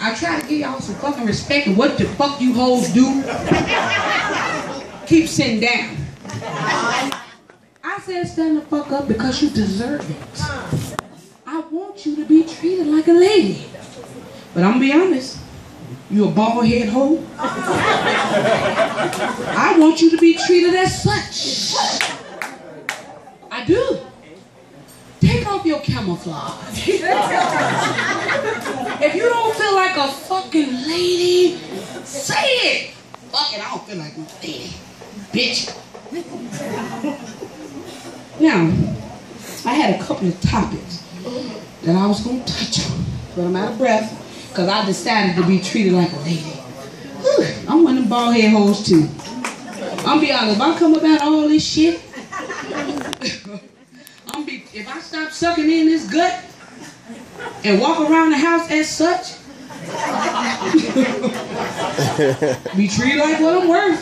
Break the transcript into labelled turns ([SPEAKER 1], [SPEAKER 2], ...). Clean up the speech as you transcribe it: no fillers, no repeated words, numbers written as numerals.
[SPEAKER 1] I try to give y'all some fucking respect and what the fuck you hoes do. Keep sitting down. I said stand the fuck up because you deserve it. I want you to be treated like a lady. But I'm gonna be honest, you a bald head hoe. I want you to be treated as such. I do. Take off your camouflage. If you don't feel like a fucking lady, say it. Fuck it, I don't feel like a lady. Bitch. Now, I had a couple of topics that I was going to touch on, but I'm out of breath because I decided to be treated like a lady. Whew, I'm one of them bald head hoes too. I'm be honest, if I come about all this shit, if I stop sucking in this gut and walk around the house as such, be treated like what I'm worth.